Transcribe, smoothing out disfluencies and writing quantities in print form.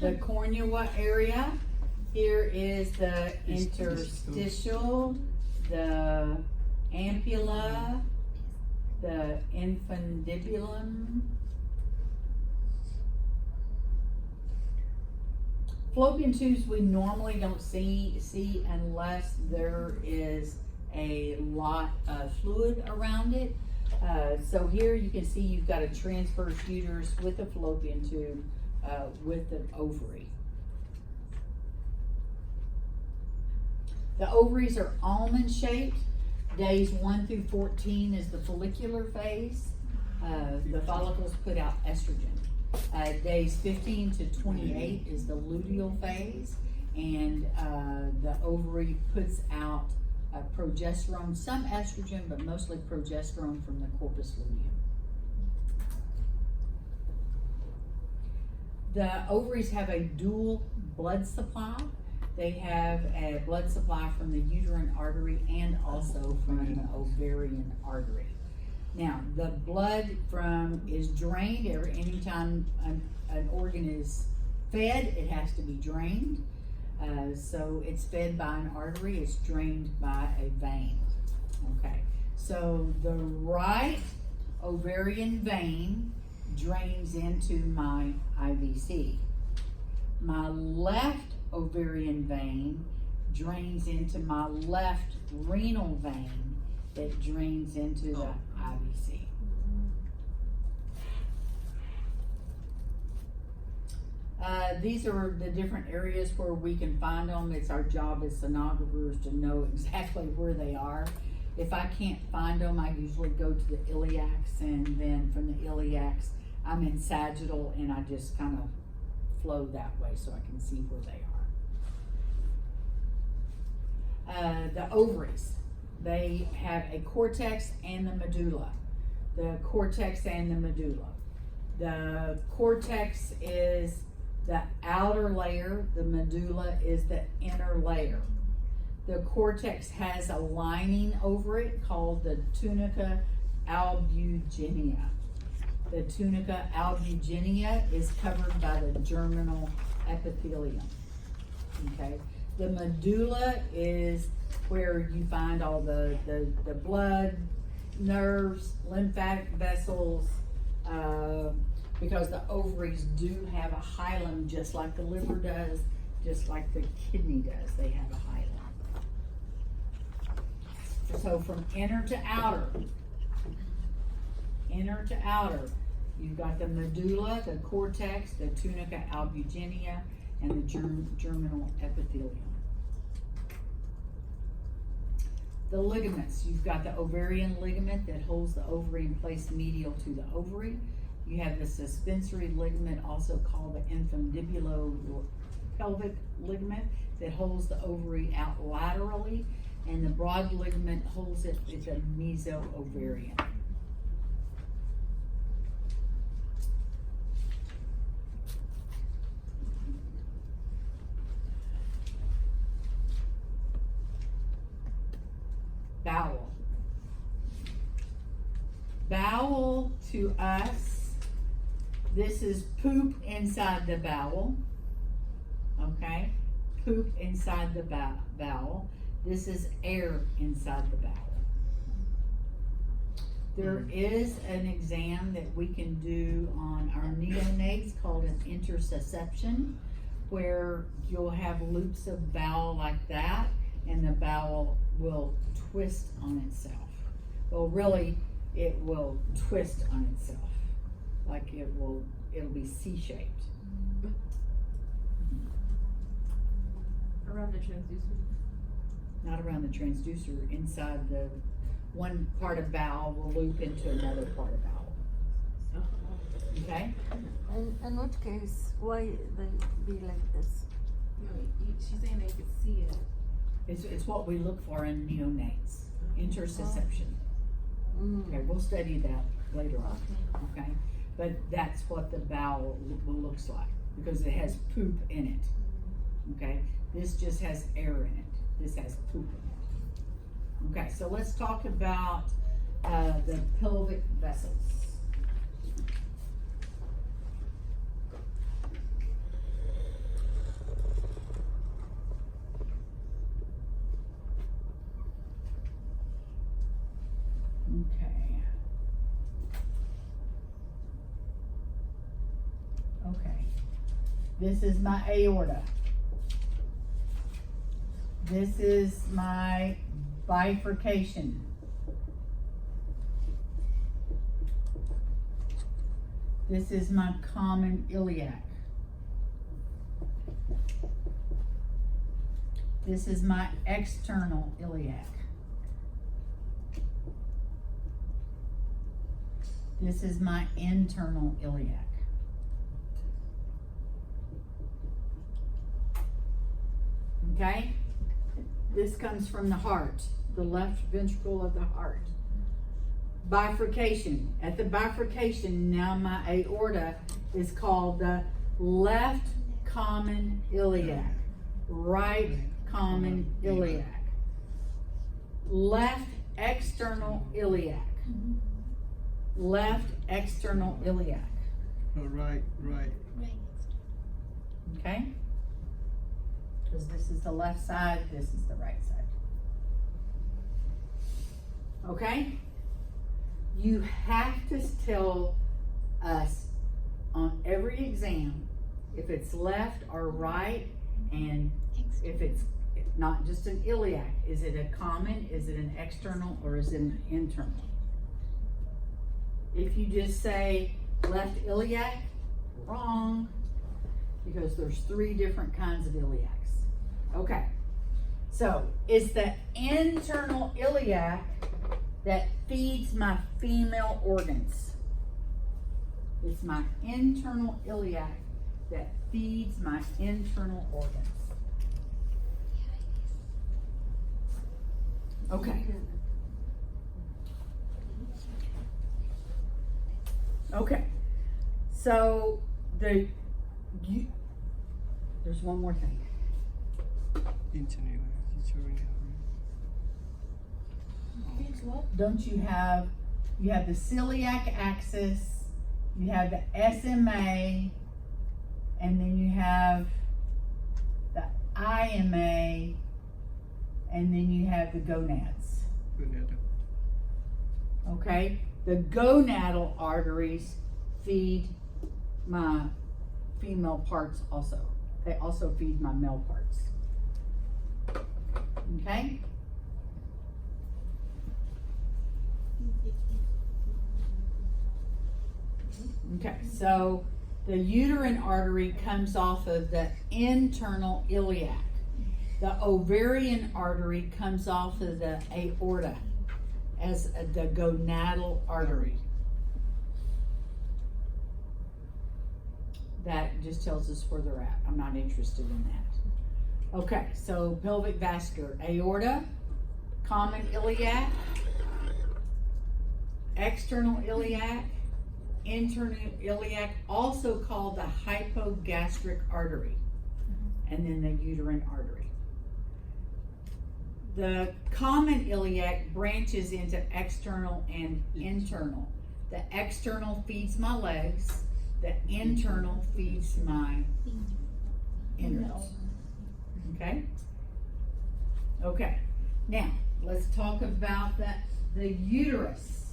the cornua area. Here is the interstitial, the ampulla, the infundibulum. Fallopian tubes we normally don't see unless there is a lot of fluid around it. So here you can see you've got a transverse uterus with a fallopian tube with an ovary. The ovaries are almond shaped. Days 1 through 14 is the follicular phase. The follicles put out estrogen. Days 15 to 28 is the luteal phase, and the ovary puts out progesterone, some estrogen, but mostly progesterone from the corpus luteum. The ovaries have a dual blood supply. They have a blood supply from the uterine artery and also from the ovarian artery. Now, the blood is drained anytime an organ is fed, it has to be drained. So it's fed by an artery, it's drained by a vein. Okay, so the right ovarian vein drains into my IVC. My left ovarian vein drains into my left renal vein that drains into the IVC. These are the different areas where we can find them. It's our job as sonographers to know exactly where they are. If I can't find them, I usually go to the iliacs, and then from the iliacs, I'm in sagittal, and I just kind of flow that way so I can see where they are. The ovaries, they have a cortex and the medulla. The cortex and the medulla. The cortex is the outer layer, the medulla is the inner layer. The cortex has a lining over it called the tunica albuginea. The tunica albuginea is covered by the germinal epithelium. Okay, the medulla is where you find all the blood, nerves, lymphatic vessels, because the ovaries do have a hilum just like the liver does, just like the kidney does. They have a hilum. So from inner to outer, you've got the medulla, the cortex, the tunica albuginea, and the germinal epithelium. The ligaments, you've got the ovarian ligament that holds the ovary in place medial to the ovary. You have the suspensory ligament, also called the infundibulopelvic ligament, that holds the ovary out laterally, and the broad ligament holds it. It's a meso-ovarian. Bowel. Bowel to us, this is poop inside the bowel. Okay, poop inside the bowel. This is air inside the bowel. There is an exam that we can do on our neonates called an interception, where you'll have loops of bowel like that, and the bowel will twist on itself. Well, really, it will twist on itself. Like it'll be C-shaped. Around the transducer? Not around the transducer, inside the one part of bowel will loop into another part of bowel. Okay? And in which case, why they be like this? No, she's saying they could see it. It's what we look for in neonates, interception. Okay, we'll study that later on. Okay, but that's what the bowel looks like because it has poop in it. Okay, this just has air in it. This has poop in it. Okay, so let's talk about the pelvic vessels. This is my aorta. This is my bifurcation. This is my common iliac. This is my external iliac. This is my internal iliac. Okay? This comes from the heart, the left ventricle of the heart. Bifurcation. At the bifurcation, now my aorta is called the left common iliac, right common iliac, left external iliac, left external iliac. Oh, right. Okay? Because this is the left side, this is the right side. Okay? You have to tell us on every exam if it's left or right, and if it's not just an iliac. Is it a common, is it an external, or is it an internal? If you just say left iliac, wrong, because there's 3 different kinds of iliacs. Okay, so it's the internal iliac that feeds my female organs. It's my internal iliac that feeds my internal organs. Okay. Okay. So there's one more thing. Don't you have the celiac axis, you have the SMA, and then you have the IMA, and then you have the gonads. Okay? The gonadal arteries feed my female parts also. They also feed my male parts. Okay? Okay, so the uterine artery comes off of the internal iliac. The ovarian artery comes off of the aorta as the gonadal artery. That just tells us where they're at. I'm not interested in that. Okay, so pelvic vascular, aorta, common iliac, external iliac, internal iliac, also called the hypogastric artery, and then the uterine artery. The common iliac branches into external and internal. The external feeds my legs, the internal feeds my innards. Okay? Okay, now let's talk about the uterus.